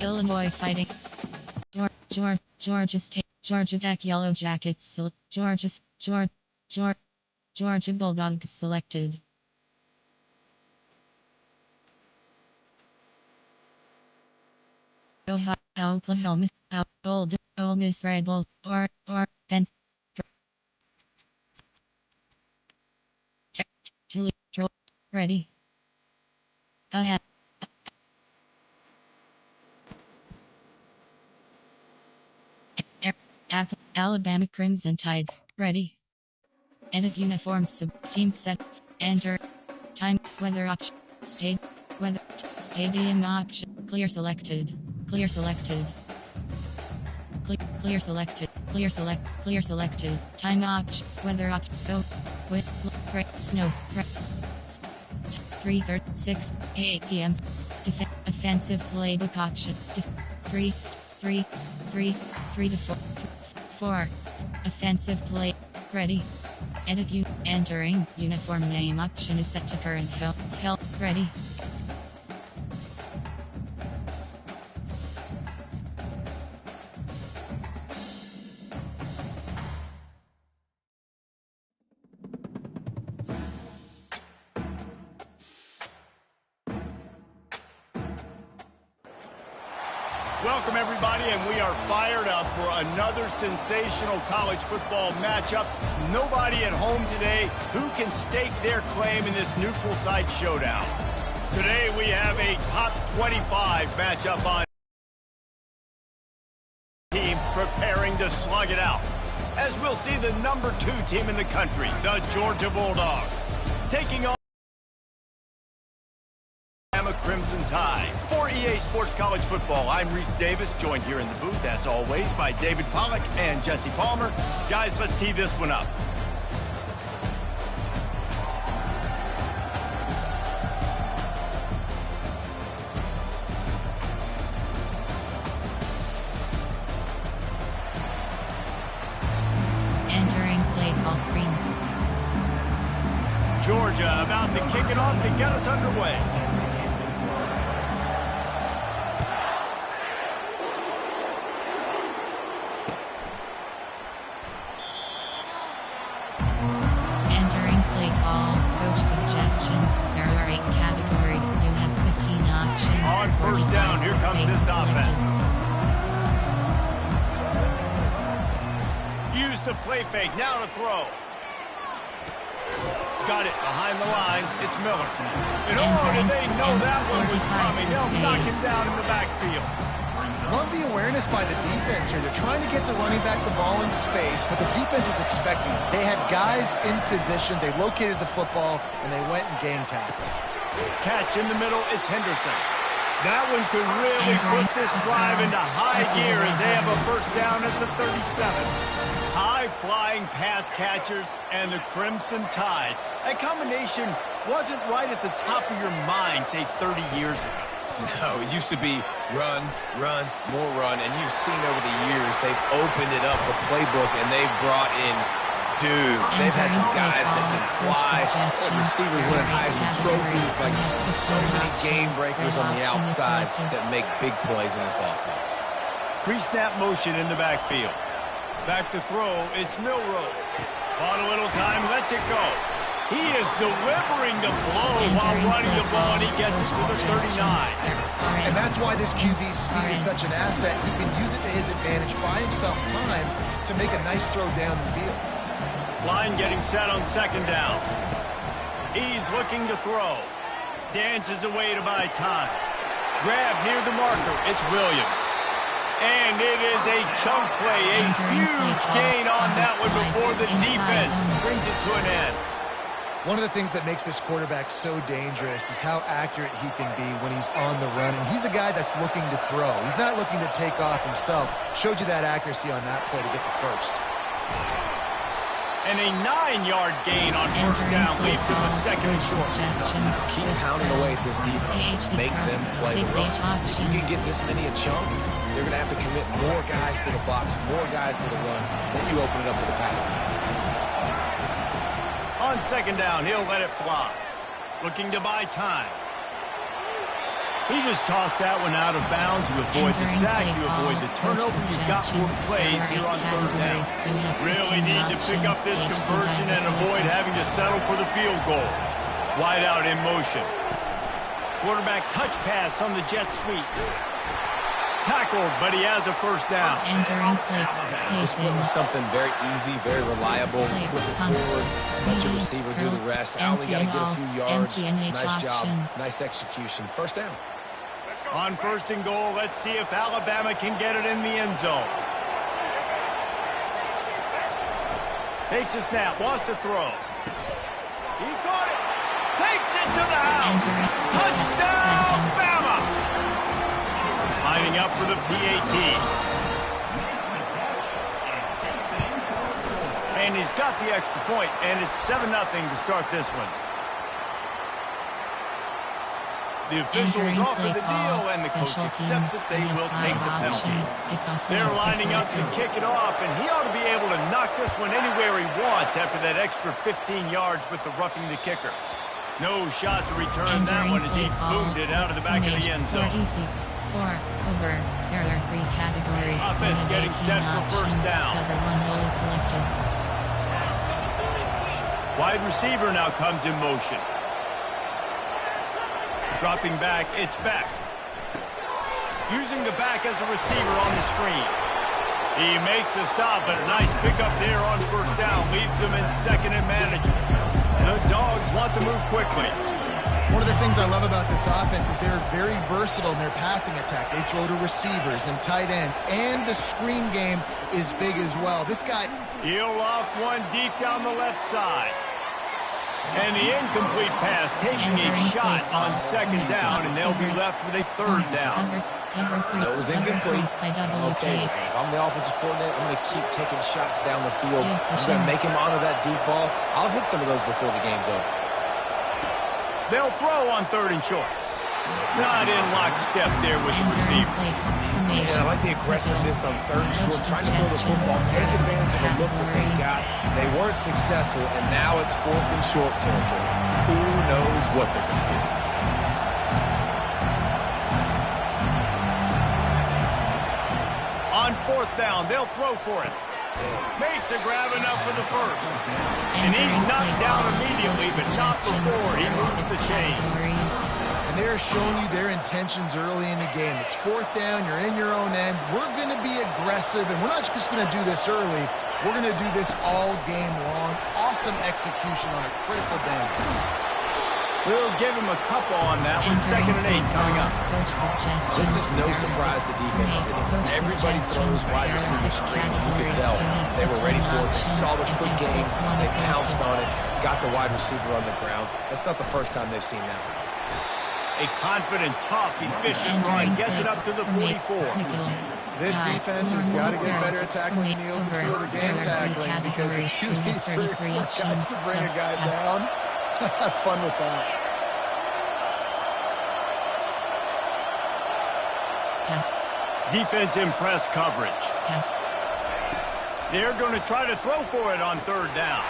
Illinois Fighting. Georgia Tech Yellow Jackets. Georgia Bulldogs selected. Ohio, Oklahoma, Ole Miss Red Bull, or Penn. Ready. Ahead. Alabama Crimson Tides. Ready. Edit uniforms. Team set. Enter. Time. Weather option. Weather. Stadium option. Clear selected. Clear selected. Clear selected. Clear selected. Time option. Weather option. Go. Snow. 3:36. 8 p.m. Offensive playbook option. 3 to 4. Offensive play. Ready. Edit entering. Uniform name option is set to current help. Ready. Welcome, everybody, and we are fired up for another sensational college football matchup. Nobody at home today who can stake their claim in this neutral site showdown. Today we have a top 25 matchup on team preparing to slug it out. As we'll see the number 2 team in the country, the Georgia Bulldogs, taking on Crimson Tide. For EA Sports College Football, I'm Reese Davis, joined here in the booth, as always, by David Pollack and Jesse Palmer. Guys, let's tee this one up. Entering play call screen. Georgia about to kick it off to get us underway. There are 8 categories. You have 15 options. On first down, here comes this offense. Use the play fake. Now to throw. Got it behind the line. It's Miller. And did they know that one was coming? They'll knock him down in the backfield. Love the awareness by the defense here. They're trying to get the running back the ball in space, but the defense was expecting it. They had guys in position. They located the football, and they went and game tackled. Catch in the middle. It's Henderson. That one could really put this drive into high gear as they have a first down at the 37. High-flying pass catchers and the Crimson Tide. That combination wasn't right at the top of your mind, say, 30 years ago. No, it used to be run, more run, and you've seen over the years they've opened it up, the playbook, and they've brought in dudes. They've had some guys that can fly, receivers winning Heisman trophies, like so many game breakers on the outside that make big plays in this offense. Pre-snap motion in the backfield. Back to throw, it's Milroe. On a little time, lets it go. He is delivering the blow while running the ball, and he gets it to the 39. And that's why this QB's speed is such an asset. He can use it to his advantage, buy himself time to make a nice throw down the field. Line getting set on second down. He's looking to throw. Dances away to buy time. Grab near the marker. It's Williams. And it is a chunk play, a huge gain on that one before the defense brings it to an end. One of the things that makes this quarterback so dangerous is how accurate he can be when he's on the run. And he's a guy that's looking to throw. He's not looking to take off himself. Showed you that accuracy on that play to get the first. And a 9-yard gain on first down leaves it with second and short. Keep pounding away at this defense. Make them play the run. If you can get this many a chunk, they're going to have to commit more guys to the box, more guys to the run. Then you open it up for the passing game. On second down, he'll let it fly. Looking to buy time. He just tossed that one out of bounds. You avoid the sack, you avoid the turnover. You've got more plays here on third down. Really need to pick up this conversion and avoid having to settle for the field goal. Wide out in motion. Quarterback touch pass on the jet sweep. Tackled, but he has a first down. Entering play Just went with something very easy, very reliable. Flip it forward, let your receiver do the rest. I only got to get a few yards. Nice job, nice execution. First down. On first and goal, let's see if Alabama can get it in the end zone. Takes a snap, wants to throw. He caught it. Takes it to the house. Touchdown, Bama! Lining up for the PAT. And he's got the extra point, and it's 7-0 to start this one. The officials offer the deal, and the coach accepts it. They will take the penalties. They're lining up to kick it off, and he ought to be able to knock this one anywhere he wants after that extra 15 yards with the roughing the kicker. No shot to return that one as he boomed it out of the back of the end zone. 46, 4, over. There are 3 categories. Offense getting set for first down. Cover 1 hole is selected. Wide receiver now comes in motion. Dropping back, it's back. Using the back as a receiver on the screen. He makes the stop, but a nice pickup there on first down. Leaves them in second and manageable. The Dogs want to move quickly. One of the things I love about this offense is they're very versatile in their passing attack. They throw to receivers and tight ends, and the screen game is big as well. This guy... He'll loft one deep down the left side. And the incomplete pass taking a shot on second down, and they'll be left with a third down. That was incomplete. Okay, if I'm the offensive coordinator, I'm going to keep taking shots down the field. I'm going to make him honor that deep ball. I'll hit some of those before the game's over. They'll throw on third and short. Not in lockstep there with the receiver. Yeah, I like the aggressiveness on third and short, trying to throw the football, take advantage of a look that they got. They weren't successful, and now it's fourth and short territory. Who knows what they're going to do? On fourth down, they'll throw for it. Makes a grab enough for the first. And he's knocked down immediately, but not before he moves the chain. And they're showing you their intentions early in the game. It's fourth down, you're in your own end. We're going to be aggressive, and we're not just going to do this early. We're going to do this all game long. Awesome execution on a critical down. We'll give him a couple on that one. Second and 8 coming up. This is no surprise to defenses anymore. Everybody throws wide receiver screen. You could tell they were ready for it. They saw the quick game. They pounced on it. Got the wide receiver on the ground. That's not the first time they've seen that. A confident, tough, efficient run gets it up to the 44. This defense has got to get better at tackling in the open field or game tackling, because if you need 3 or 4 guys to bring a guy down, have fun with that. Yes. Defense in press coverage. Yes. They're going to try to throw for it on third down.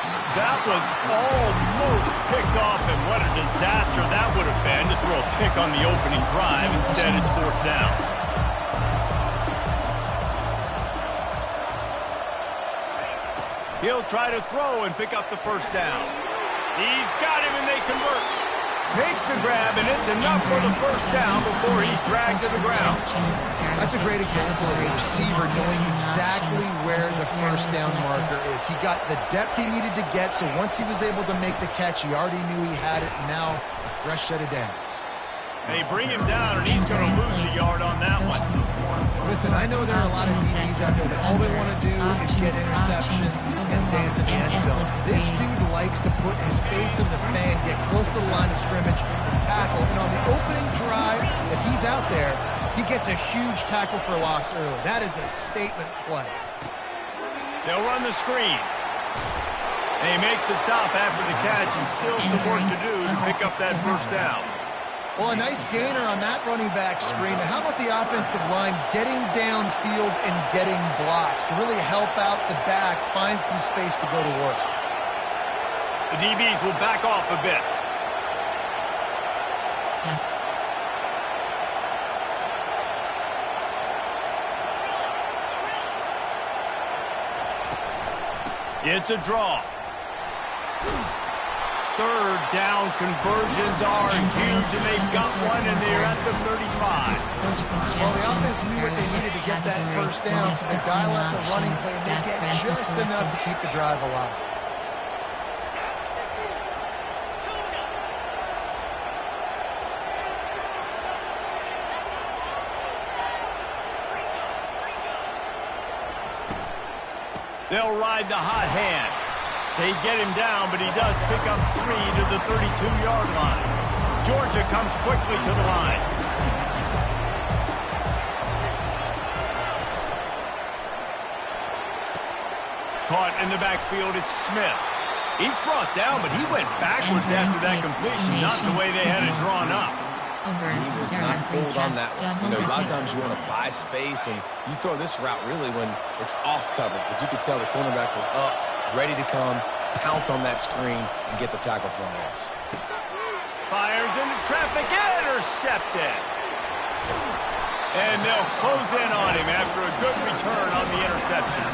That was almost picked off, and what a disaster that would have been to throw a pick on the opening drive. Instead, it's fourth down. He'll try to throw and pick up the first down. He's got him, and they convert. Makes the grab, and it's enough for the first down before he's dragged to the ground. That's a great example of a receiver knowing exactly where the first down marker is. He got the depth he needed to get, so once he was able to make the catch, he already knew he had it, and now a fresh set of downs. They bring him down, and he's going to lose a yard on that one. Listen, I know there are a lot of DBs out there that all they want to do is get interceptions and dance in the end zone. This dude likes to put his face in the fan, get close to the line of scrimmage, and tackle. And on the opening drive, if he's out there, he gets a huge tackle for loss early. That is a statement play. They'll run the screen. They make the stop after the catch, and still some work to do to pick up that first down. Well, a nice gainer on that running back screen. Now, how about the offensive line getting downfield and getting blocks to really help out the back, find some space to go to work? The DBs will back off a bit. Yes. It's a draw. Third down conversions are huge, and they've got one, and they're at the 35. Well, the offense knew what they needed to get that first down, so they dial up the running play and they get just enough to keep the drive alive. They'll ride the hot hand. They get him down, but he does pick up 3 to the 32-yard line. Georgia comes quickly to the line. Caught in the backfield, it's Smith. He's brought down, but he went backwards after that completion, not the way they had it drawn up. He was not fooled on that one. You know, a lot of times you want to buy space, and you throw this route really when it's off cover. But you could tell the cornerback was up, ready to come, pounce on that screen, and get the tackle for a loss. Fires into traffic, intercepted. And they'll close in on him after a good return on the interception.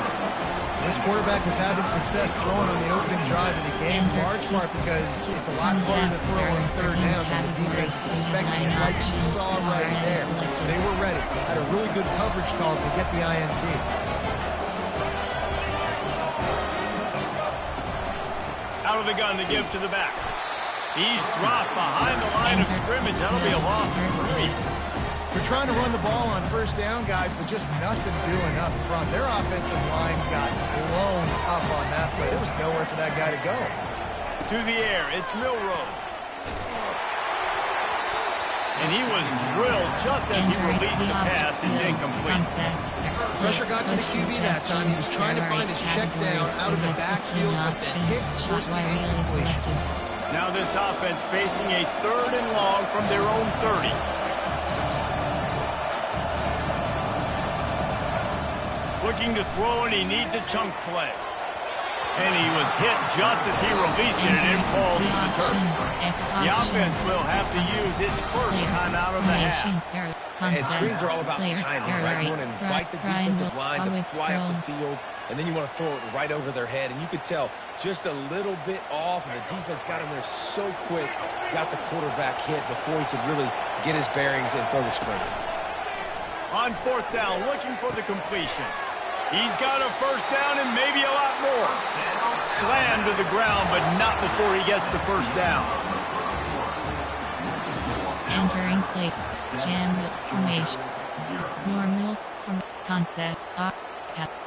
This quarterback was having success throwing on the opening drive in the game, in large part because it's a lot harder to throw on third down than the defense is expecting, like you saw right there. They were ready. Had a really good coverage call to get the INT. Out of the gun to give to the back. He's dropped behind the line of scrimmage. That'll be a loss of 3. They're trying to run the ball on first down, guys, but just nothing doing up front. Their offensive line got blown up on that play. There was nowhere for that guy to go. To the air, it's Milrow. And he was drilled just as he released the pass. It's incomplete. Pressure got to the QB that time. He was trying to find his check down out of the backfield, but the hit forced the incompletion. Now this offense facing a 3rd and long from their own 30. Looking to throw, and he needs a chunk play. And he was hit just as he released it, and it falls to the turf. The offense will have to use its first time out of the half. And screens are all about timing, right? You want to invite the defensive line to fly up the field, and then you want to throw it right over their head. And you could tell just a little bit off, and the defense got in there so quick, got the quarterback hit before he could really get his bearings and throw the screen. On 4th down, looking for the completion. He's got a first down and maybe a lot more. Slammed to the ground, but not before he gets the first down. Entering play. Jam formation. Normal from concept.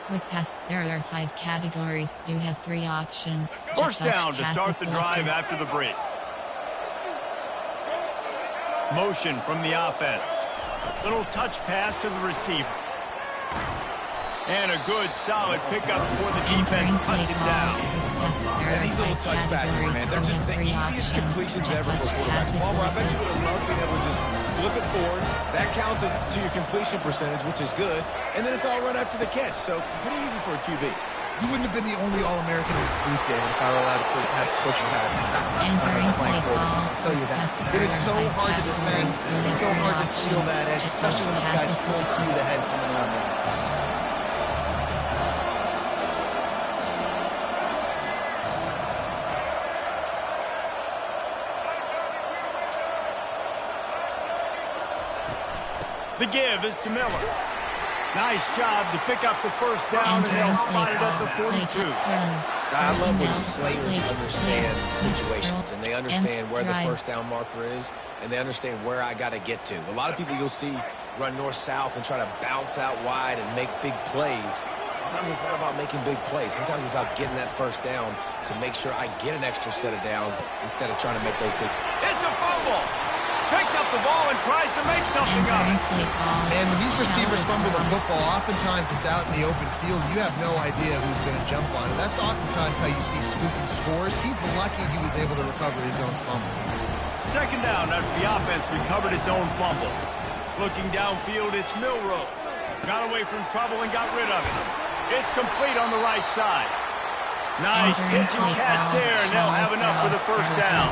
Quick pass. There are 5 categories. You have 3 options. First down to start the drive after the break. Motion from the offense. Little touch pass to the receiver. And a good, solid pickup before the defense cuts him down. And these little touch passes, man, they're just the easiest completions ever for quarterbacks. Palmer, I bet you would have loved being able to just flip it forward. That counts as to your completion percentage, which is good. And then it's all run after the catch, so pretty easy for a QB. You wouldn't have been the only All-American in this booth game if I were allowed to have push passes. Entering play ball. I'll tell you that. It is so hard to defend. It's so hard to seal that edge, especially when this guy's full speed ahead coming around the inside. The give is to Miller. Nice job to pick up the first down, and they'll spot it at the 42. I love when players understand situations, and they understand where the first down marker is, and they understand where I got to get to. A lot of people you'll see run north-south and try to bounce out wide and make big plays. Sometimes it's not about making big plays. Sometimes it's about getting that first down to make sure I get an extra set of downs instead of trying to make those big. It's a fumble. Picks up the ball and tries to make something of it. And when these receivers fumble the football, oftentimes it's out in the open field. You have no idea who's going to jump on it. That's oftentimes how you see scooping scores. He's lucky he was able to recover his own fumble. Second down after the offense recovered its own fumble. Looking downfield, it's Milrow. Got away from trouble and got rid of it. It's complete on the right side. Nice pitch and catch there, and they'll have enough for the first down.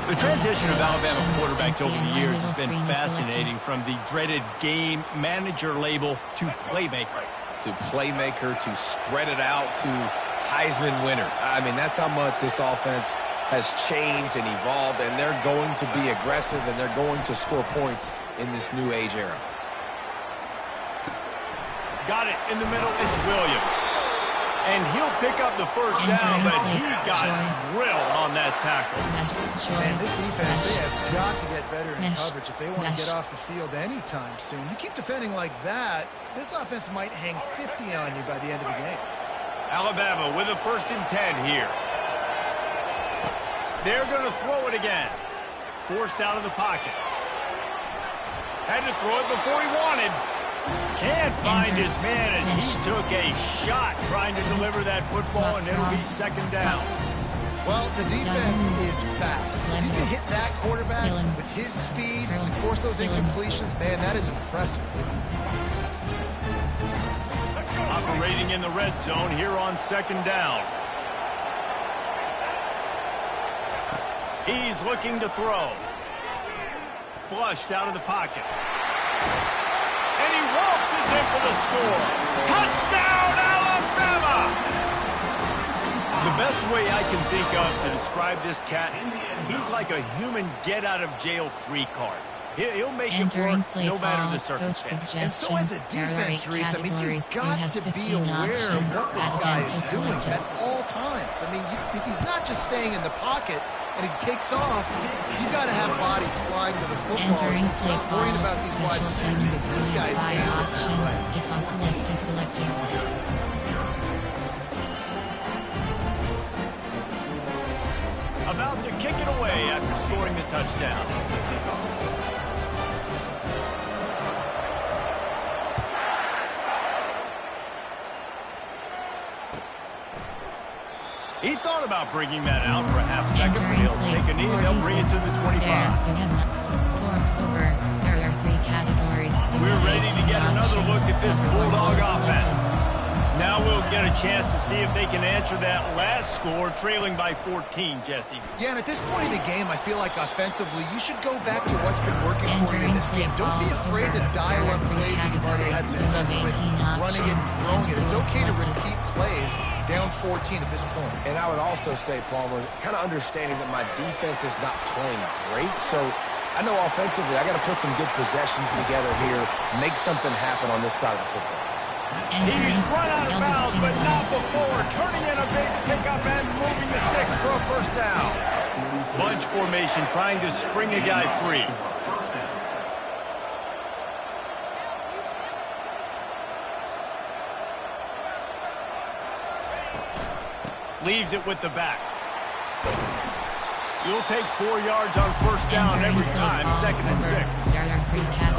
The transition of Alabama quarterbacks over the years has been fascinating, from the dreaded game manager label to playmaker. To playmaker, to spread it out, to Heisman winner. I mean, that's how much this offense has changed and evolved, and they're going to be aggressive, and they're going to score points in this new age era. Got it in the middle. It's Williams. And he'll pick up the first down, but he got drilled on that tackle. Man, this defense, they have got to get better in coverage if they want to get off the field anytime soon. You keep defending like that, this offense might hang 50 on you by the end of the game. Alabama with a 1st and 10 here. They're going to throw it again. Forced out of the pocket. Had to throw it before he wanted. Can't find his man as he took a shot trying to deliver that football, and it'll be 2nd down. Well, the defense is fast. If you can hit that quarterback with his speed and force those incompletions, man, that is impressive. Operating in the red zone here on 2nd down. He's looking to throw. Flushed out of the pocket. And he waltzes in for the score. Touchdown, Alabama! The best way I can think of to describe this cat, he's like a human get-out-of-jail-free card. He'll make it work no matter the circumstance. And so as a defense, Reese, I mean, you've got to be aware of what this guy is doing at all times. I mean, he's not just staying in the pocket and he takes off. You've got to have bodies flying to the football. Stop worrying about these wide receivers because this guy's dangerous in his legs. About to kick it away after scoring the touchdown. He thought about bringing that out for a half second, but he'll take a knee and they'll bring it to the 25. We're ready to get another look at this Bulldog offense. Now we'll get a chance to see if they can answer that last score, trailing by 14, Jesse. Yeah, and at this point in the game, I feel like offensively, you should go back to what's been working for you in this game. Don't be afraid to dial up plays that you've already had success with, running it and throwing it. It's okay to repeat plays down 14 at this point. And I would also say, Palmer, kind of understanding that my defense is not playing great, so I know offensively I got to put some good possessions together here, make something happen on this side of the football. He's run out of bounds, but not before. Turning in a big pickup and moving the sticks for a 1st down. Bunch formation trying to spring a guy free. Leaves it with the back. You'll take 4 yards on 1st down every time, 2nd and 6.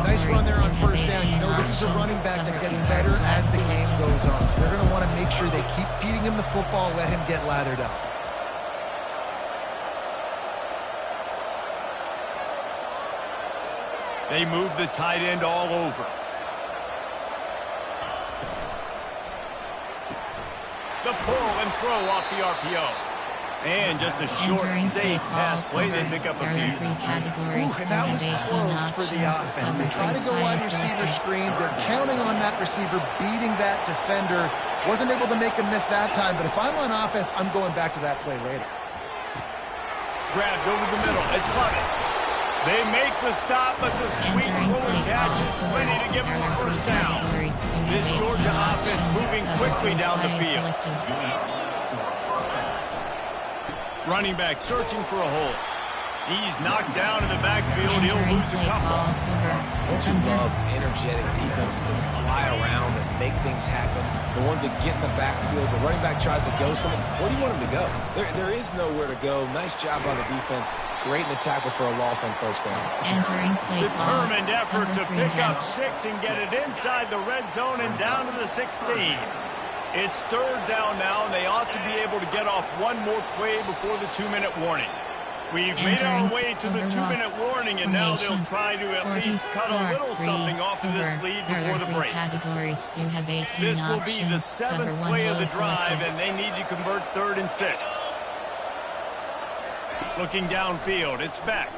Nice run there on 1st down. You know this is a running back that gets better as the game goes on. So they're going to want to make sure they keep feeding him the football, let him get lathered up. They move the tight end all over. The pull and throw off the RPO. And just a short, safe pass play. They pick up a few. And that was close for the offense. They try to go wide receiver screen. They're counting on that receiver beating that defender. Wasn't able to make him miss that time, but if I'm on offense, I'm going back to that play later. Grabbed over the middle. It's Lovett. They make the stop, but the sweet forward catch is plenty to give them a 1st down. This Georgia offense moving quickly down the field. Running back searching for a hole. He's knocked down in the backfield. He'll lose a couple. Don't you love energetic defenses that fly around and make things happen? The ones that get in the backfield, the running back tries to go somewhere. Where do you want him to go? There is nowhere to go. Nice job by the defense, creating the tackle for a loss on 1st down. Determined effort to pick up 6 and get it inside the red zone and down to the 16. It's 3rd down now, and they ought to be able to get off one more play before the 2-minute warning. We've made our way to the 2-minute warning, and now they'll try to at least cut a little something off of this lead before the break. This will be the 7th play of the drive, and they need to convert 3rd and 6. Looking downfield, it's Beck.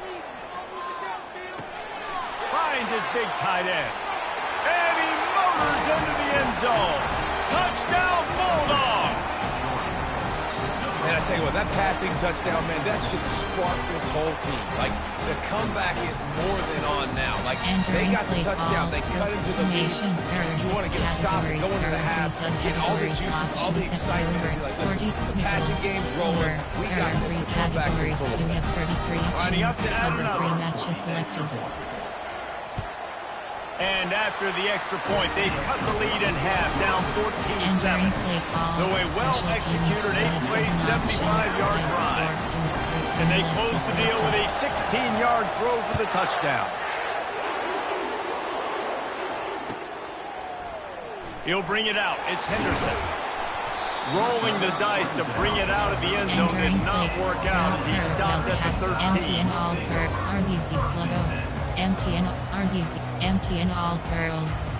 Finds his big tight end. And he motors into the end zone. Touchdown, Bulldogs! Man, I tell you what, that passing touchdown, man, that should spark this whole team. Like, the comeback is more than on now. Like, they got the touchdown, they cut into the lead. You want to get a stop and go into the half, get all the juices, all the excitement, and be like, listen, the passing game's rolling. We got this, the comeback's in full effect. You have 33 options, cover 3 matches selected. And after the extra point, they've cut the lead in half, down 14-7. Though a well-executed 8-play, 75-yard drive. And they close the deal with a 16-yard throw for the touchdown. He'll bring it out. It's Henderson. Rolling the dice to bring it out of the end zone did not work out as he stopped at the 13. Empty and all curls.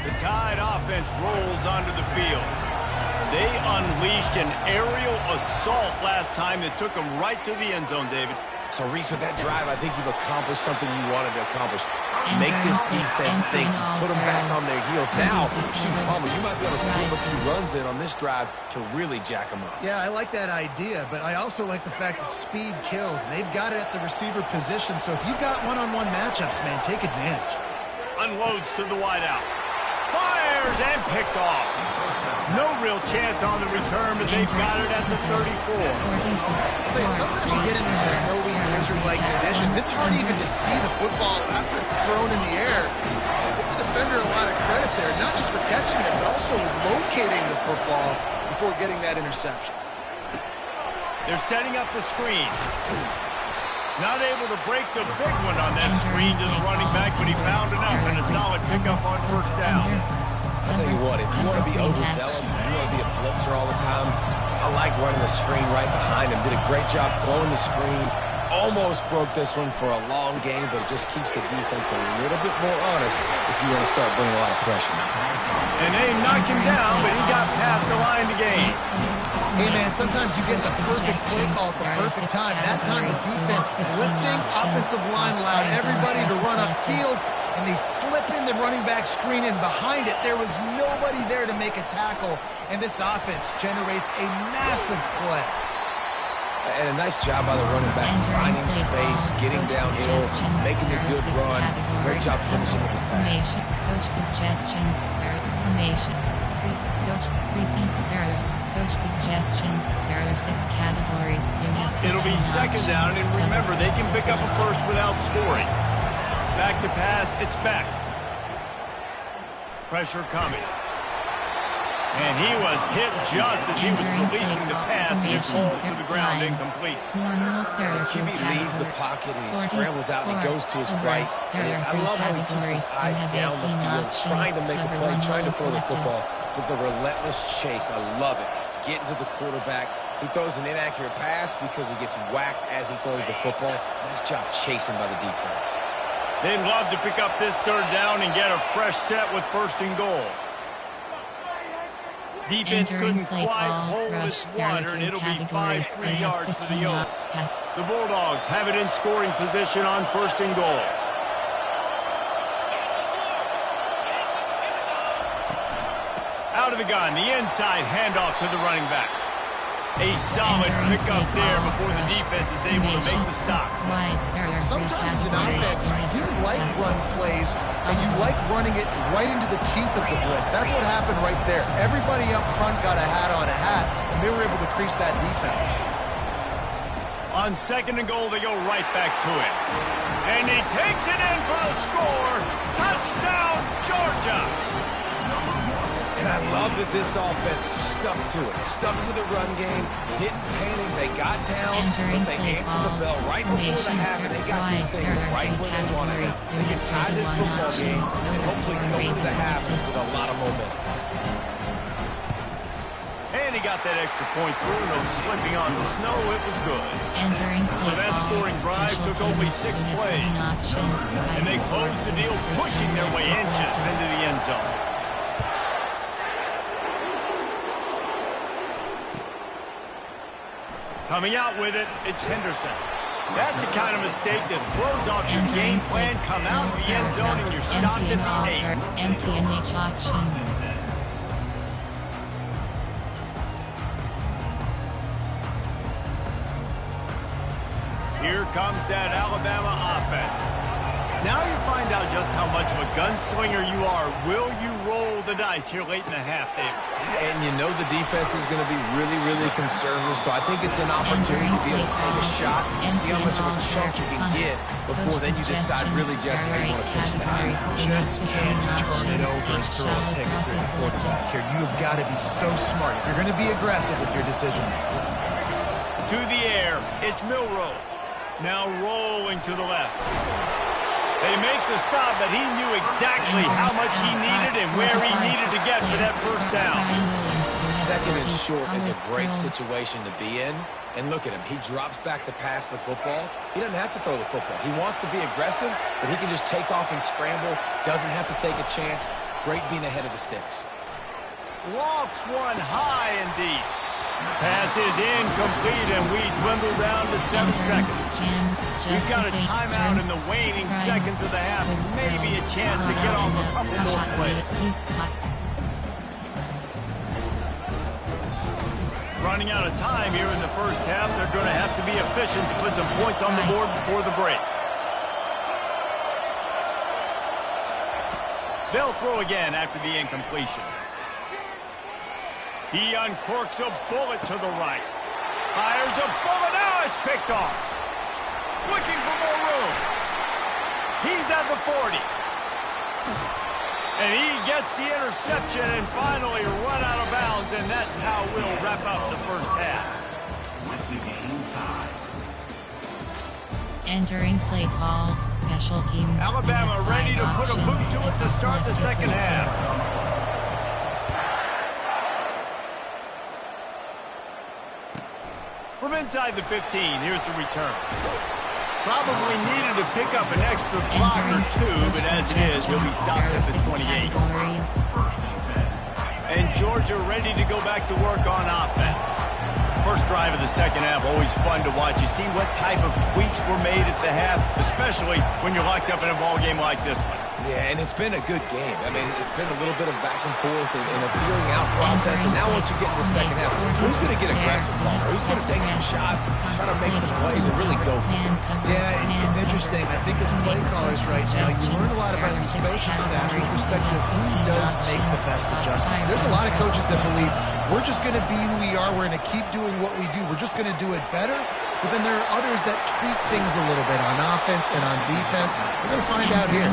The Tide offense rolls onto the field. They unleashed an aerial assault last time that took them right to the end zone, David. So, Reese, with that drive, I think you've accomplished something you wanted to accomplish. Make this defense think, put them back on their heels. Now, shoot, Palmer, you might be able to slip a few runs in on this drive to really jack them up. Yeah, I like that idea, but I also like the fact that speed kills. They've got it at the receiver position, so if you got one-on-one matchups, man, take advantage. Unloads to the wideout. Fires and picked off. No real chance on the return, but they've got it at the 34. I'll tell you, sometimes you get in these snowy, blizzard-like conditions, it's hard even to see the football after it's thrown in the air. Give the defender a lot of credit there, not just for catching it, but also locating the football before getting that interception. They're setting up the screen. Not able to break the big one on that screen to the running back, but he found enough and a solid pickup on first down. I'll tell you what, if you want to be overzealous, if you want to be a blitzer all the time, I like running the screen right behind him. Did a great job throwing the screen. Almost broke this one for a long game, but it just keeps the defense a little bit more honest if you want to start bringing a lot of pressure. And they knocked him down, but he got past the line to gain. Hey, man, sometimes you get the perfect play call at the perfect time. That time the defense blitzing, offensive line allowed everybody to run upfield, and they slip in the running back screen, and behind it, there was nobody there to make a tackle, and this offense generates a massive play. And a nice job by the running back, finding space, getting downhill, making a good run. Great job finishing with his pass. Coach suggestions, information. Coach suggestions. There are 6 categories. It'll be second down, and remember, they can pick up a first without scoring. Back to pass, it's back. Pressure coming. And he was hit just as he was releasing the pass, and it falls to the ground incomplete. QB leaves the pocket, and he scrambles out, and he goes to his right. And I love how he keeps his eyes down the field, trying to make a play, trying to throw the football. But the relentless chase, I love it. Getting to the quarterback. He throws an inaccurate pass because he gets whacked as he throws the football. Nice job chasing by the defense. They'd love to pick up this third down and get a fresh set with first and goal. Defense couldn't quite hold its water, and it'll be 5 free yards for the Oaks. The Bulldogs have it in scoring position on first and goal. Out of the gun, the inside handoff to the running back. A solid pickup there before the defense is able to make the stop. Sometimes as an offense, you like run plays, and you like running it right into the teeth of the blitz. That's what happened right there. Everybody up front got a hat on a hat, and they were able to crease that defense. On second and goal, they go right back to it. And he takes it in for the score. Touchdown, Georgia! And I love that this offense stuck to it, stuck to the run game, didn't panic, they got down, but they answered the bell right before the half, and they got this thing right where they wanted it. They can tie this football game and hopefully go into the half with a lot of momentum. And he got that extra point through, no slipping on the snow, it was good. So that scoring drive took only 6 plays. And they closed the deal, pushing their way inches into the end zone. Coming out with it, it's Henderson. That's the kind of mistake that throws off your game plan. Come out of the end zone and you're stopped at the 8. MTNH auction. Here comes that Alabama offense. Now you find out just how much of a gunslinger you are. Will you roll the dice here late in the half, David? And you know the defense is going to be really, really conservative, so I think it's an opportunity to be able to take a shot and see how much of a chunk you can get before then you decide really, Jesse, how you want to finish the game. Just can't turn it over and throw a pick if you're the quarterback here. You've got to be so smart. You're going to be aggressive with your decision. To the air, it's Milroe. Now rolling to the left. They make the stop, but he knew exactly how much he needed and where he needed to get for that first down. Second and short is a great situation to be in. And look at him. He drops back to pass the football. He doesn't have to throw the football. He wants to be aggressive, but he can just take off and scramble. Doesn't have to take a chance. Great being ahead of the sticks. Lofts one high and deep. Pass is incomplete, and we dwindle down to 7 seconds. We've got a timeout in the waning seconds of the half. Maybe a chance to get off a couple more plays. Running out of time here in the first half. They're going to have to be efficient to put some points on the board before the break. They'll throw again after the incompletion. He uncorks a bullet to the right. Fires a bullet. Now it's picked off. Looking for more room. He's at the 40. And he gets the interception and finally run out of bounds, and that's how we'll wrap up the first half. With the game tied. Entering play call, special teams. Alabama ready to put a boot to it to start the second half. From inside the 15, here's the return. Probably needed to pick up an extra block or two, but as it is, he'll be stopped at the 28. And Georgia ready to go back to work on offense. First drive of the second half, always fun to watch. You see what type of tweaks were made at the half, especially when you're locked up in a ball game like this one. Yeah, and it's been a good game. I mean, it's been a little bit of back and forth and a feeling out process. And now once you get in the second half, who's going to get aggressive, Palmer? Who's going to take some shots, try to make some plays, and really go for it? Yeah, it's interesting. I think as play callers right now, you learn a lot about these coaching staff with respect to who does make the best adjustments. There's a lot of coaches that believe we're just going to be who we are. We're going to keep doing what we do. We're just going to do it better. But then there are others that tweak things a little bit on offense and on defense. We're going to find out here.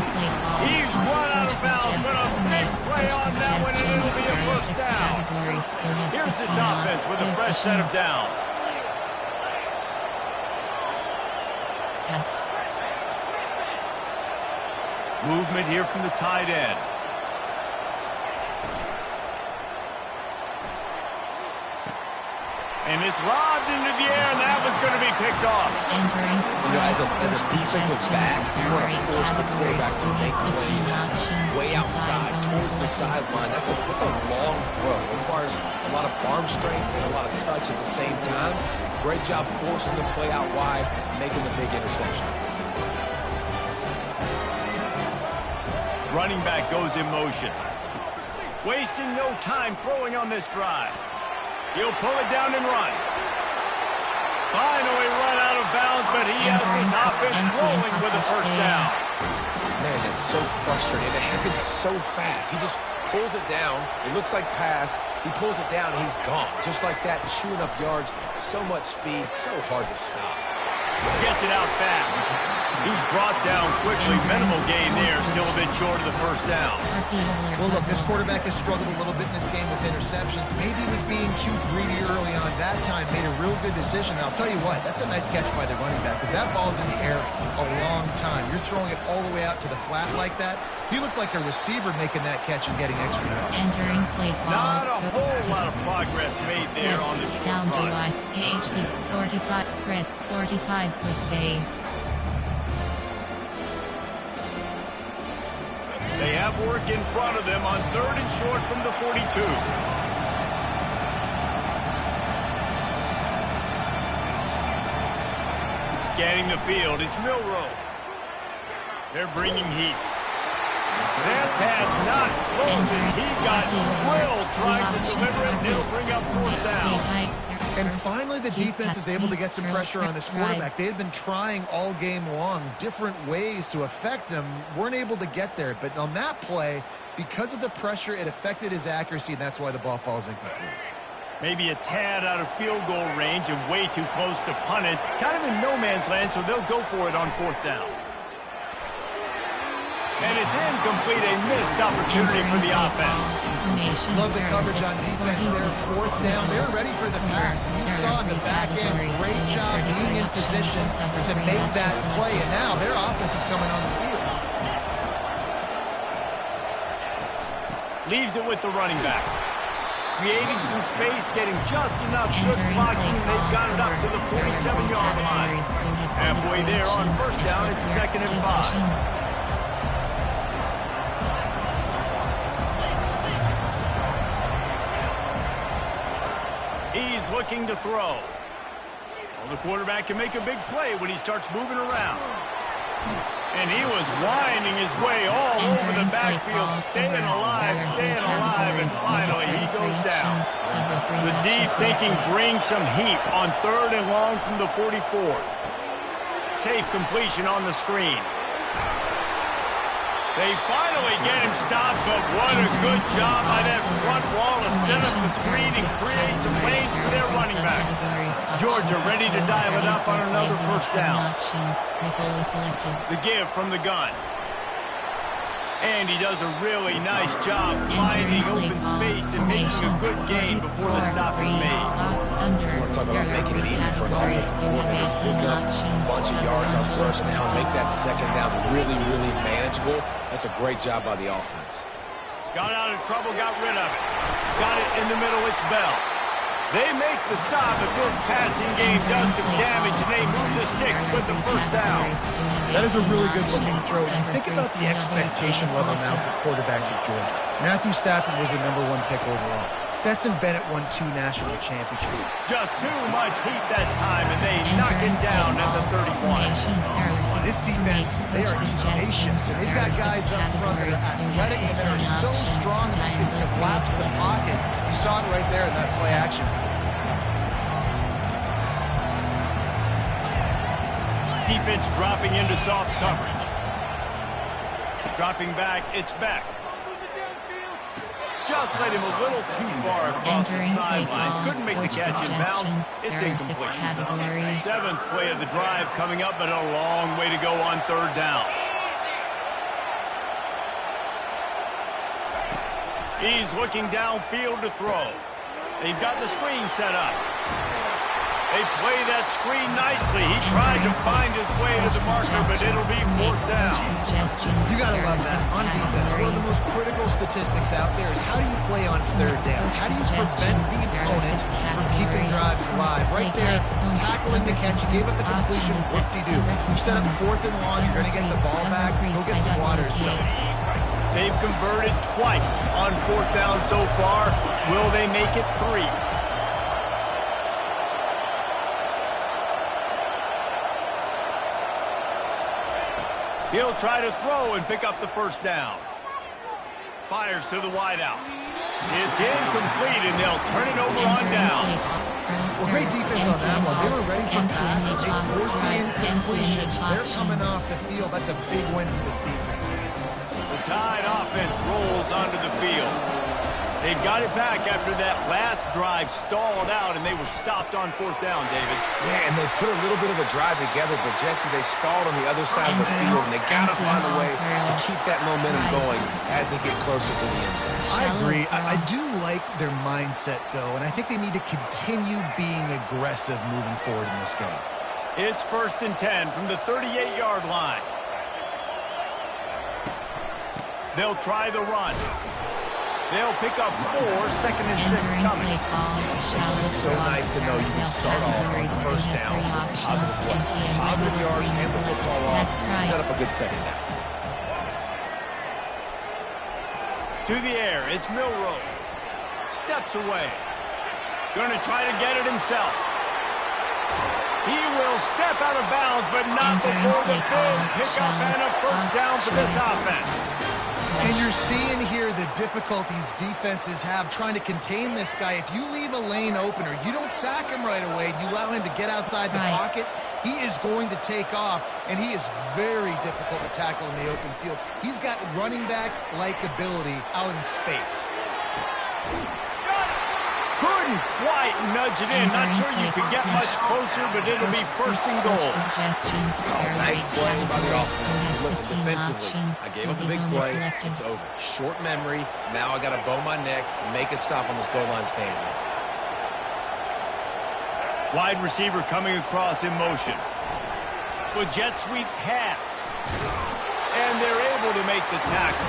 He's run out of bounds, but a big play on that one, and it'll be a first down. Here's this offense with a fresh set of downs. Yes. Movement here from the tight end. And it's lobbed into the air, and that one's going to be picked off. You know, as a defensive back, you want to force the quarterback to make plays way outside, towards the sideline. That's a long throw. It requires a lot of arm strength and a lot of touch at the same time. Great job forcing the play out wide, making the big interception. Running back goes in motion. Wasting no time throwing on this drive. He'll pull it down and run. Finally run out of bounds, but he has this offense rolling with a first down. Man, that's so frustrating. It happens so fast. He just pulls it down. It looks like pass. He pulls it down, and he's gone. Just like that, chewing up yards. So much speed, so hard to stop. Gets it out fast. He's brought down quickly. Minimal gain there. Still a bit short of the first down. Well, look, this quarterback has struggled a little bit in this game with interceptions. Maybe he was being too greedy early on. That time made a real good decision. And I'll tell you what, that's a nice catch by the running back because that ball's in the air a long time. You're throwing it all the way out to the flat like that. He looked like a receiver making that catch and getting extra yards. Entering play call. Not a whole lot of progress made there on the short down run. July, AHD 45, Red 45 with base. They have work in front of them on 3rd and short from the 42. Scanning the field, it's Milroe. They're bringing heat. That pass not close as he got drilled trying to deliver it, and it'll bring up 4th down. And finally, the defense is able to get some pressure on this quarterback. They had been trying all game long different ways to affect him, weren't able to get there. But on that play, because of the pressure, it affected his accuracy, and that's why the ball falls incomplete. Maybe a tad out of field goal range and way too close to punt it. Kind of in no man's land, so they'll go for it on 4th down. And it's incomplete, a missed opportunity for the offense. Love the coverage on defense there. 4th down, they were ready for the pass. And you saw in the back end, great job being in position to make that play. And now their offense is coming on the field. Leaves it with the running back. Creating some space, getting just enough good blocking, and they've got it up to the 47-yard line. Halfway there on 1st down, it's 2nd and 5. He's looking to throw. Well, the quarterback can make a big play when he starts moving around. And he was winding his way all over the backfield, staying alive, and finally he goes down. The D thinking bring some heat on 3rd and long from the 44. Safe completion on the screen. They finally get him stopped, but what a good job by that front wall to set up the screen and create some lanes for their running back. Georgia ready to dial it up on another 1st down. The give from the gun. And he does a really nice job finding open space and making a good gain before the stop is made. You want to talk about making it easy for an offensive coordinator to pick up a bunch of yards on 1st down, make that 2nd down really, really manageable. That's a great job by the offense. Got out of trouble, got rid of it. Got it in the middle, it's Bell. They make the stop, but this passing game does some damage, and they move the sticks with the 1st down. That is a really good-looking throw. And think about the expectation level now for quarterbacks at Georgia. Matthew Stafford was the #1 pick overall. Stetson Bennett won 2 national championships. Just too much heat that time, and they knock it down at the 31. This defense, they are tenacious. They've got guys up front that are athletic and that are so strong that they can collapse the pocket. You saw it right there in that play action. Defense dropping into soft coverage. Dropping back, it's Beck. Just led him a little too far across the sidelines. Couldn't make the catch in bounds. It's incomplete. 7th play of the drive coming up, but a long way to go on 3rd down. He's looking downfield to throw. They've got the screen set up. They play that screen nicely. He tried to find his way to the marker, but it'll be 4th down. You got to love that. On defense, one of the most critical statistics out there is how do you play on 3rd down? How do you prevent the opponent from keeping drives alive? Right there, tackling the catch. You gave up the completion. Whoop-de-doo. You set up 4th and long. You're going to get the ball back. Go get some water and something. They've converted twice on 4th down so far. Will they make it 3? He'll try to throw and pick up the 1st down. Fires to the wideout. It's incomplete, and they'll turn it over on down. Well, great defense on that one. They were ready for pass. They forced the incompletion. They're coming off the field. That's a big win for this defense. The Tide offense rolls onto the field. They've got it back after that last drive stalled out, and they were stopped on 4th down, David. Yeah, and they put a little bit of a drive together, but Jesse, they stalled on the other side of the field, and they got to find a way to keep that momentum going as they get closer to the end zone. I agree. I do like their mindset, though, and I think they need to continue being aggressive moving forward in this game. It's 1st and 10 from the 38-yard line. They'll try the run. They'll pick up 4, 2nd and 6 coming. It's just so nice to know you can start off on 1st down, positive plays, positive yards, and the football off, set up a good 2nd down. To the air, it's Milroe. Steps away. Going to try to get it himself. He will step out of bounds, but not before the big pickup and a 1st down for this offense. And you're seeing here the difficulties defenses have trying to contain this guy. If you leave a lane open or you don't sack him right away, you allow him to get outside the pocket, he is going to take off, and he is very difficult to tackle in the open field. He's got running back-like ability out in space. Couldn't quite nudge it in. Not sure you could get much closer, but it'll be first and goal. Nice play by the offense. Listen, defensively, I gave up the big play. It's over. Short memory. Now I got to bow my neck and make a stop on this goal line stand here. Wide receiver coming across in motion. With jet sweep pass. And they're able to make the tackle.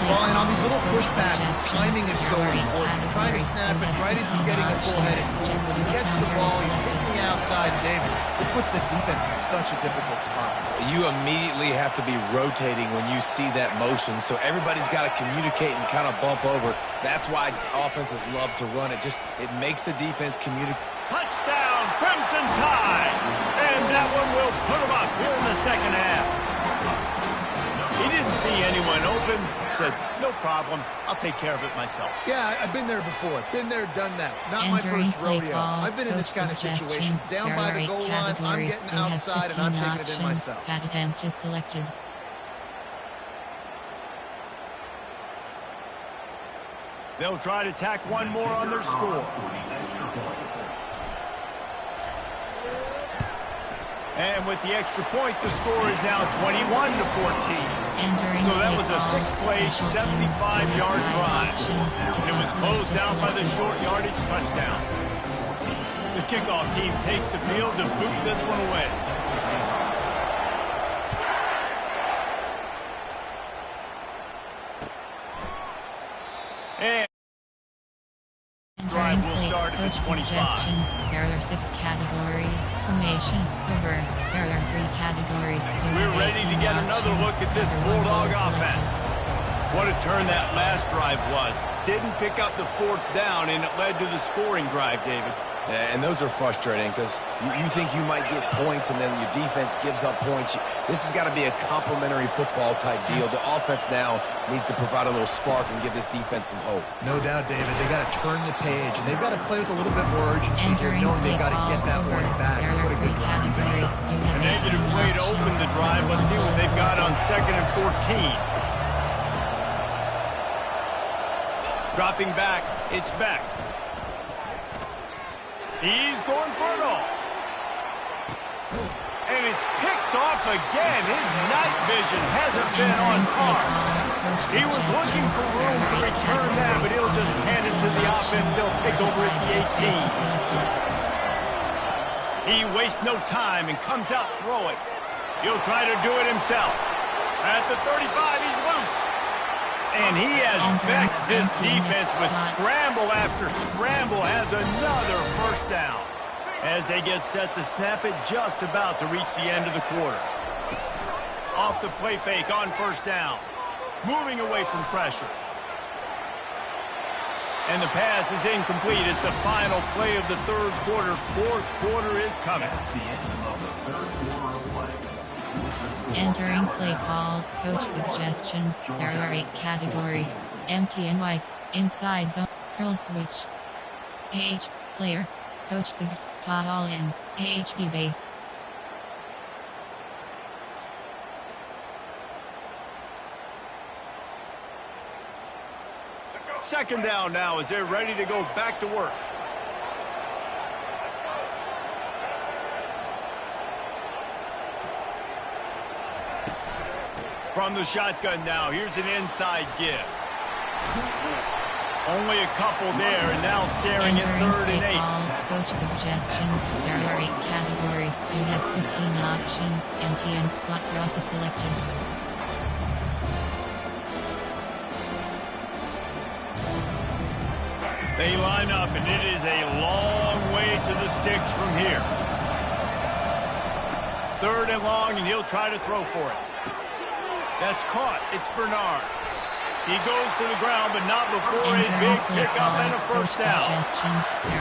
Well, and on these little push passes, timing is so important. Trying to snap it right as he's getting a full-headed steam. When he gets the ball, he's hitting the outside, David. It puts the defense in such a difficult spot. You immediately have to be rotating when you see that motion, so everybody's got to communicate and kind of bump over. That's why offenses love to run it. It makes the defense communicate. Touchdown, Crimson Tide! And that one will put them up here in the second half. He didn't see anyone open, said, no problem, I'll take care of it myself. Yeah, I've been there before. Been there, done that. Not my first rodeo. I've been in this kind of situation. Down by the goal line, I'm getting outside and I'm taking it in myself. Attempt is selected. They'll try to tack one more on their score. And with the extra point, the score is now 21-14. So that was a 6-play, 75-yard drive. And it was closed down by the short yardage touchdown. The kickoff team takes the field to boot this one away. And drive will start at 25. There are 6 categories. Formation, over. There are 3 categories. We're ready to get another look at this Bulldog offense. What a turn that last drive was. Didn't pick up the 4th down, and it led to the scoring drive, David. Yeah, and those are frustrating because you think you might get points and then your defense gives up points. This has got to be a complementary football type deal. The offense now needs to provide a little spark and give this defense some hope. No doubt, David. They got to turn the page, and they've got to play with a little bit more urgency here, knowing they've got to get that one back. What a good drive. A negative play to open the drive. Let's see what they've got on 2nd and 14. Dropping back, it's Beck. He's going for it all. And it's picked off again. His night vision hasn't been on par. He was looking for room to return that, but he'll just hand it to the offense. They'll take over at the 18. He wastes no time and comes out throwing. He'll try to do it himself. At the 35, he's loose. And he has vexed this defense with scramble after scramble, has another first down. As they get set to snap it, just about to reach the end of the quarter. Off the play fake on first down. Moving away from pressure. And the pass is incomplete. It's the final play of the 3rd quarter. 4th quarter is coming. Entering play call, coach suggestions. There are 8 categories. Empty and wide, inside zone, curl switch. Page, player, coach all in, AHP base. Second down now as they're ready to go back to work. From the shotgun now, here's an inside give. Only a couple there, and now staring at 3rd and 8. Coach suggestions. There are 8 categories. You have 15 options. Empty and slot process selected. They line up, and it is a long way to the sticks from here. 3rd and long, and he'll try to throw for it. That's caught. It's Bernard. He goes to the ground, but not before a big pickup and a first down.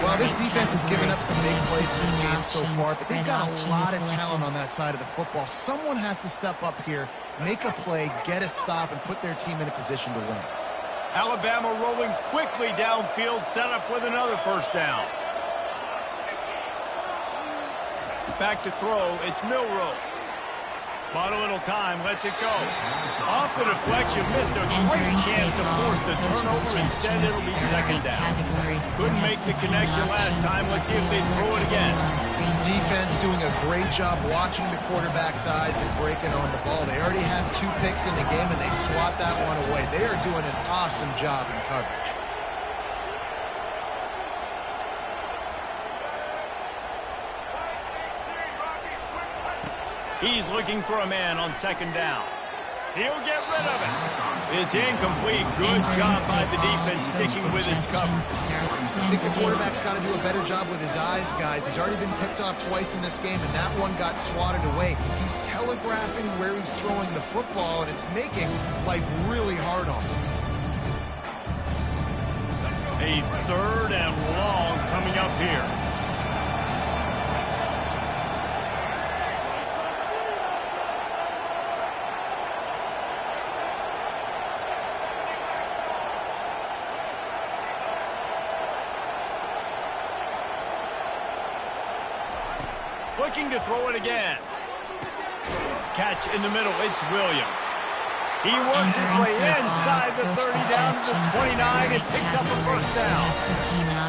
Well, this defense has given up some big plays in this game so far, but they've got a lot of talent on that side of the football. Someone has to step up here, make a play, get a stop, and put their team in a position to win. Alabama rolling quickly downfield, set up with another first down. Back to throw, it's Milroe. Bought a little time, lets it go. Off the deflection, missed a great chance to force the turnover. Instead, it'll be second down. Couldn't make the connection last time. Let's see if they throw it again. Defense doing a great job watching the quarterback's eyes and breaking on the ball. They already have 2 picks in the game, and they swat that one away. They are doing an awesome job in coverage. He's looking for a man on second down. He'll get rid of it. It's incomplete. Good job by the defense sticking with its coverage. I think the quarterback's got to do a better job with his eyes, guys. He's already been picked off twice in this game, and that one got swatted away. He's telegraphing where he's throwing the football, and it's making life really hard on him. A third and long coming up here. Looking to throw it again. Catch in the middle. It's Williams. He works his way inside the 30 down to the 29 and picks up a first down.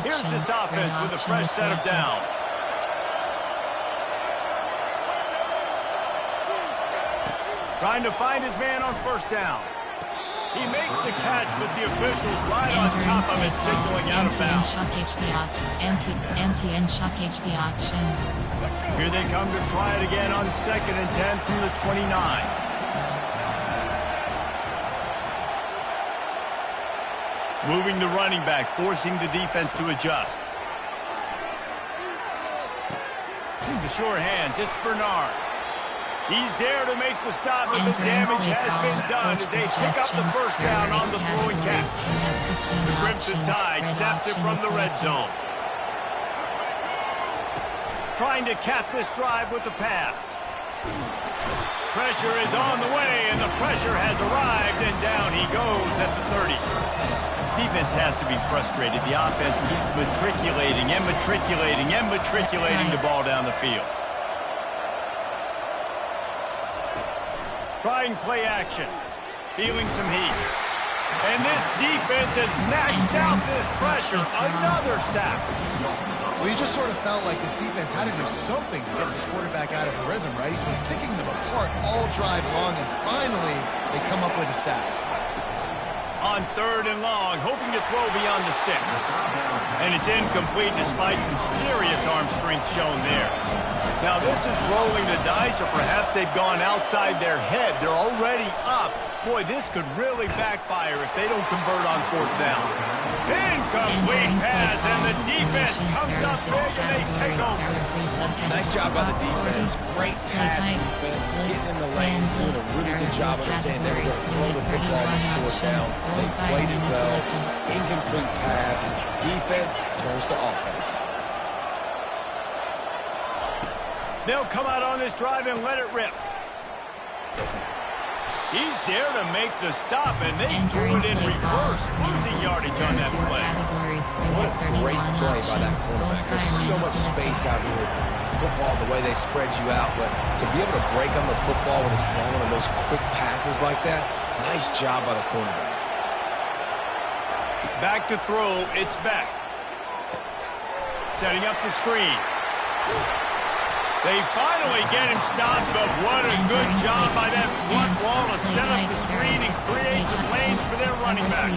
Here's this offense with a fresh set of downs. Trying to find his man on first down. He makes the catch, but the officials right on top of it, signaling out of bounds. MTN Shock HB action. Here they come to try it again on 2nd and 10 from the 29. Moving the running back, forcing the defense to adjust. The sure hands, it's Bernard. He's there to make the stop, but the damage has been done as they pick up the first down on the throwing catch. The Crimson Tide snaps it from the red zone. Trying to cap this drive with the pass. Pressure is on the way, and the pressure has arrived, and down he goes at the 30. Defense has to be frustrated. The offense keeps matriculating the ball down the field. Trying play action. Feeling some heat. And this defense has maxed out this pressure. Another sack. Well, you just sort of felt like this defense had to do something to get this quarterback out of the rhythm, right? He's been picking them apart all drive long, and finally they come up with a sack. On 3rd and long, hoping to throw beyond the sticks. And it's incomplete despite some serious arm strength shown there. Now this is rolling the dice, or perhaps they've gone outside their head. They're already up. Boy, this could really backfire if they don't convert on 4th down. Incomplete pass, and the defense comes up big and they take over. Nice job by the defense. Great pass defense. Getting in the lane, doing a really good job understanding they were going to throw the football on 4th down. They played it well. Incomplete pass. Defense turns to offense. They'll come out on this drive and let it rip. He's there to make the stop, and they threw it in reverse, losing yardage on that play. What a great play by that quarterback. There's so much space out here in football, the way they spread you out, but to be able to break on the football when he's throwing on those quick passes like that, nice job by the quarterback. Back to throw, it's Beck. Setting up the screen. They finally get him stopped, but what a good job by that front wall to set up the screen and create some lanes for their running back.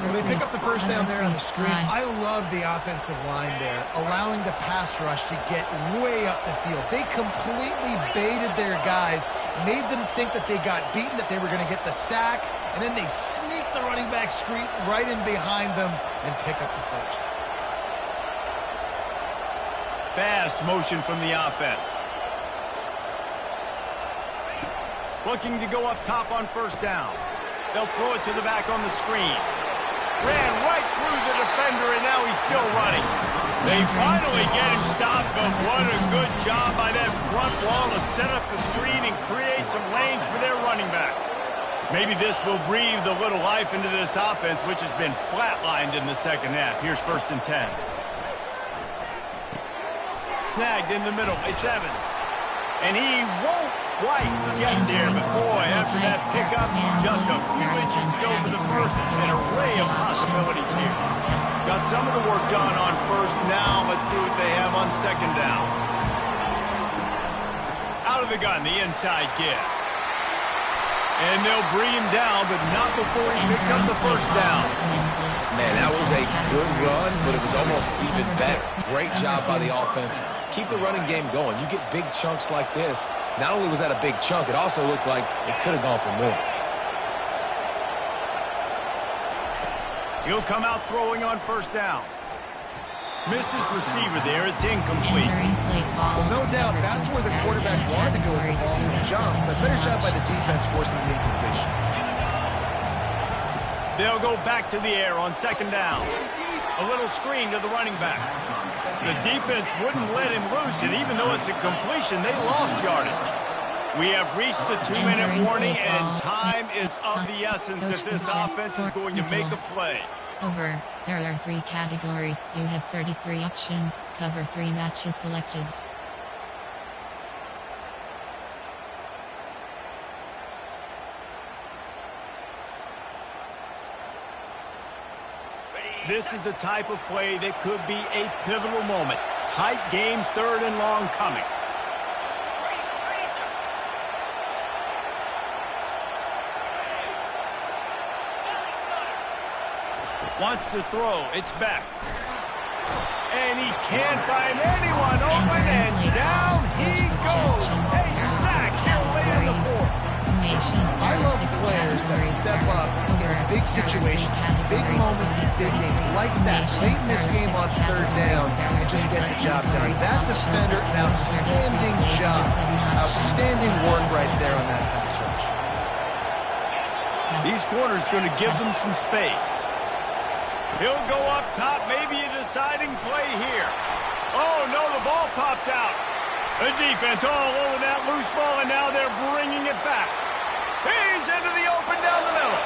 Well, they pick up the first down there on the screen. I love the offensive line there, allowing the pass rush to get way up the field. They completely baited their guys, made them think that they got beaten, that they were going to get the sack, and then they sneak the running back screen right in behind them and pick up the first. Fast motion from the offense. Looking to go up top on 1st down. They'll throw it to the back on the screen. Ran right through the defender, and now he's still running. They finally get him stopped, but what a good job by that front wall to set up the screen and create some lanes for their running back. Maybe this will breathe a little life into this offense, which has been flatlined in the second half. Here's 1st and 10. Snagged in the middle. It's Evans. And he won't quite get there, but boy, after that pickup, just a few inches to go for the first. An array of possibilities here. Got some of the work done on first. Now let's see what they have on 2nd down. Out of the gun, the inside give. And they'll bring him down, but not before he picks up the 1st down. Man, that was a good run, but it was almost even better. Great job by the offense. Keep the running game going. You get big chunks like this. Not only was that a big chunk, it also looked like it could have gone for more. He'll come out throwing on 1st down. Missed his receiver there. It's incomplete. Well, no doubt that's where the quarterback wanted to go with the ball from jump, but better job by the defense forcing the incompletion. They'll go back to the air on 2nd down. A little screen to the running back. The defense wouldn't let him loose, and even though it's a completion, they lost yardage. We have reached the 2-minute warning, and time is of the essence if this offense is going to make a play. Over. There are 3 categories. You have 33 options. Cover 3 matches selected. This is the type of play that could be a pivotal moment. Tight game, 3rd and long coming. Wants to throw. It's back. And he can't find anyone open, and down he goes. A sack here late in the 4th. I love players that step up in big situations, big moments in big games like that. Late in this game on 3rd down and just get the job done. That defender, an outstanding job. Outstanding work right there on that pass rush. These corners going to give them some space. He'll go up top, maybe a deciding play here. Oh, no, the ball popped out. The defense all over that loose ball, and now they're bringing it back. He's into the open down the middle.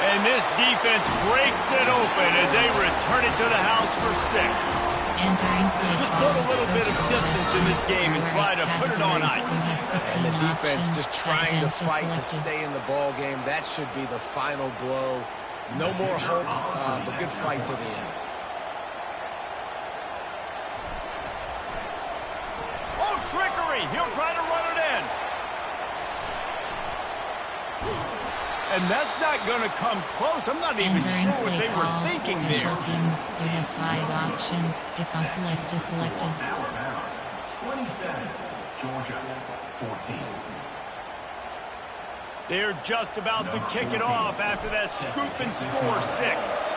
And this defense breaks it open as they return it to the house for 6. Just put a little bit of distance in this game and try to put it on ice. And the defense just trying to fight to stay in the ball game. That should be the final blow. No more hope, but good fight to the end. Oh, trickery! He'll try to run it in. And that's not going to come close. I'm not even sure what they were thinking there. Teams, you have 5 options. Kickoff left is selected. 27, Georgia, 14. They're just about to kick it off after that scoop and score 6.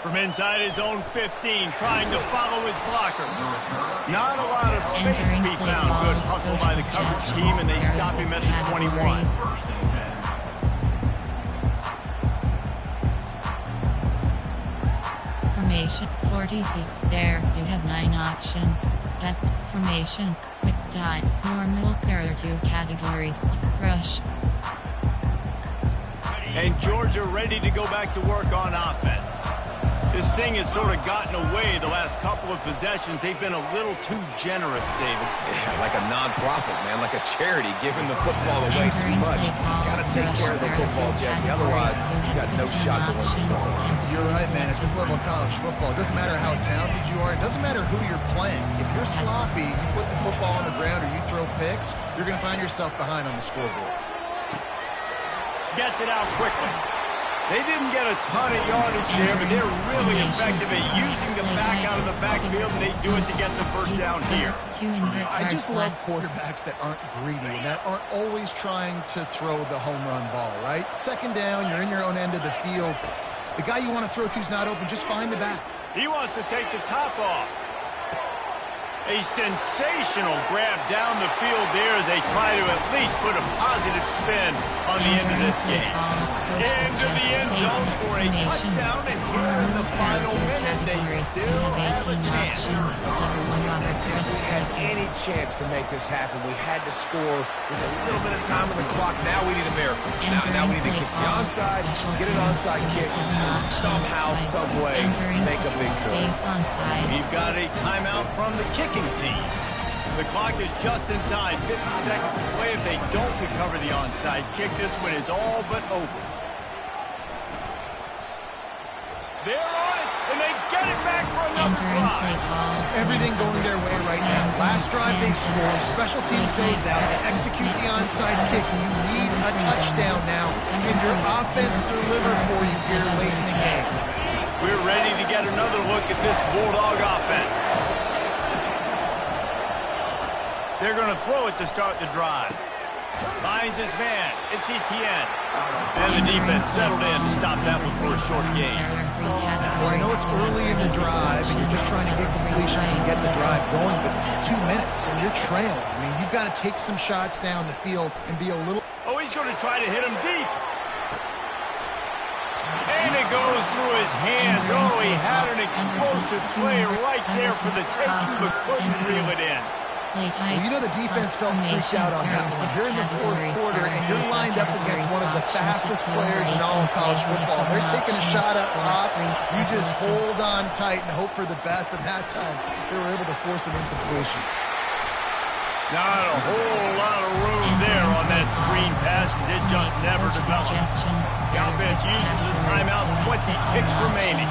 From inside his own 15, trying to follow his blockers. Not a lot of space to be found. Good hustle by the coverage team, and they stop him at the 21. Formation, 40C. There, you have 9 options. Depth, formation, quick die, normal. There are 2 categories. Rush. And Georgia ready to go back to work on offense. This thing has sort of gotten away the last couple of possessions. They've been a little too generous, David. Yeah, like a non-profit, man, like a charity, giving the football away too much. Got to take care of the football, Jesse. Otherwise, you got no shot to win this football. You're right, man. At this level of college football, it doesn't matter how talented you are. It doesn't matter who you're playing. If you're sloppy, you put the football on the ground or you throw picks, you're going to find yourself behind on the scoreboard. Gets it out quickly. They didn't get a ton of yardage there, but they're really effective at using the back out of the backfield, and they do it to get the 1st down here. I just love quarterbacks that aren't greedy and that aren't always trying to throw the home run ball, right? 2nd down, you're in your own end of the field. The guy you want to throw to is not open. Just find the back. He wants to take the top off. A sensational grab down the field there as they try to at least put a positive spin on the end of this game. Into the end zone for a touchdown, and here in the final minute, they still have a chance. If we had any chance to make this happen, we had to score with a little bit of time on the clock. Now we need a miracle. Now we need to kick the onside, get an onside kick, and somehow, someway, make a big play. We've got a timeout from the kicking team. The clock is just inside 50 seconds to play. If they don't recover the onside kick, this one is all but over. They're on it, and they get it back for another drive. Everything going their way right now. Last drive they scored. Special teams goes out to execute the onside kick. You need a touchdown now. Can your offense deliver for you here late in the game? We're ready to get another look at this Bulldog offense. They're going to throw it to start the drive. Finds his man. It's Etienne. And the defense settled in to stop that one for a short gain. Well, I know it's early in the drive, and you're just trying to get completions and get the drive going, but this is 2 minutes, and you're trailing. I mean, you've got to take some shots down the field and be a little... Oh, he's going to try to hit him deep. And it goes through his hands. Oh, he had an explosive play right there for the taking, but couldn't reel it in. Well, you know the defense felt freaked out on that one. You're in the fourth quarter, and you're lined up against one of the fastest players in all of college football. They're taking a shot up top. You just hold on tight and hope for the best. And that time, they were able to force an incompletion. Not a whole lot of room there on that screen pass, as it just never developed. The offense uses a timeout, 20 ticks remaining.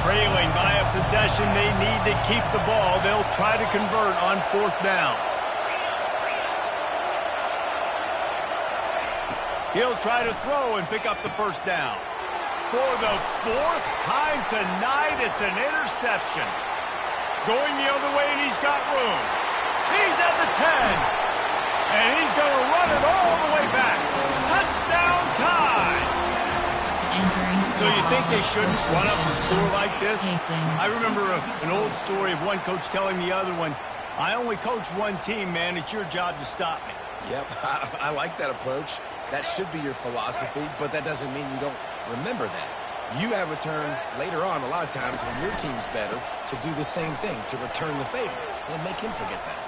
Trailing by a possession, they need to keep the ball. They'll try to convert on fourth down. He'll try to throw and pick up the first down. For the fourth time tonight, it's an interception. Going the other way, and he's got room. He's at the 10, and he's going to run it all the way back. Touchdown time. So you think they shouldn't run up the score like this? I remember an old story of one coach telling the other one, I only coach one team, man. It's your job to stop me. Yep, I like that approach. That should be your philosophy, but that doesn't mean you don't remember that. You have a turn later on a lot of times when your team's better to do the same thing, to return the favor. And make him forget that.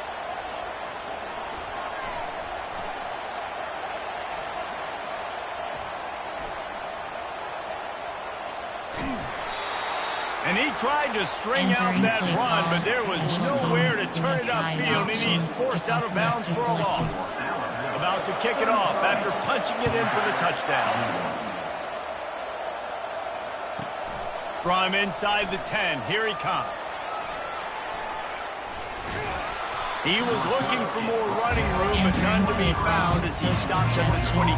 And he tried to string out that run, but there was nowhere to turn it upfield, and he's forced out of bounds for a loss. About to kick it off after punching it in for the touchdown. From inside the 10, here he comes. He was looking for more running room, but none to be found as he stopped at the 23.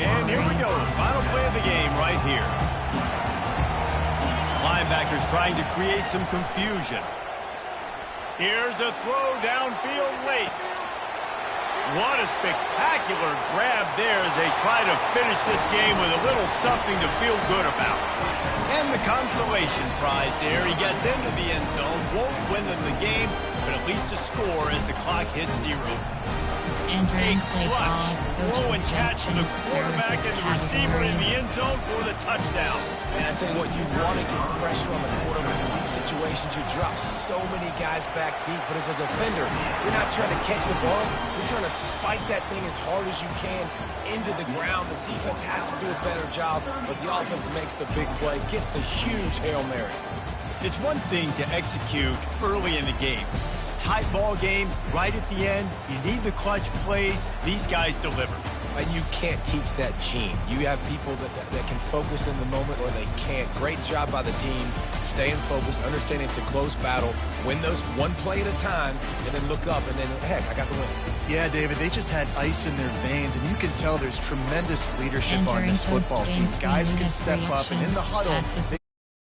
And here we go, the final play of the game right here. Linebackers trying to create some confusion. Here's a throw downfield late. What a spectacular grab there as they try to finish this game with a little something to feel good about. And the consolation prize there. He gets into the end zone, won't win them the game, but at least a score as the clock hits 0. Entering play call, throw and catch for the quarterback and the receiver in the end zone for the touchdown. And I tell you what, you want to get pressure on the quarterback in these situations. You drop so many guys back deep, but as a defender, you're not trying to catch the ball. You're trying to spike that thing as hard as you can into the ground. The defense has to do a better job, but the offense makes the big play, gets the huge Hail Mary. It's one thing to execute early in the game. Tight ball game, right at the end, you need the clutch plays. These guys deliver. And you can't teach that gene. You have people that can focus in the moment or they can't. Great job by the team, staying focused, understanding it's a close battle, win those one play at a time, and then look up and then, heck, I got the win. Yeah, David, they just had ice in their veins, and you can tell there's tremendous leadership on this football team. Guys can step up, and in the huddle,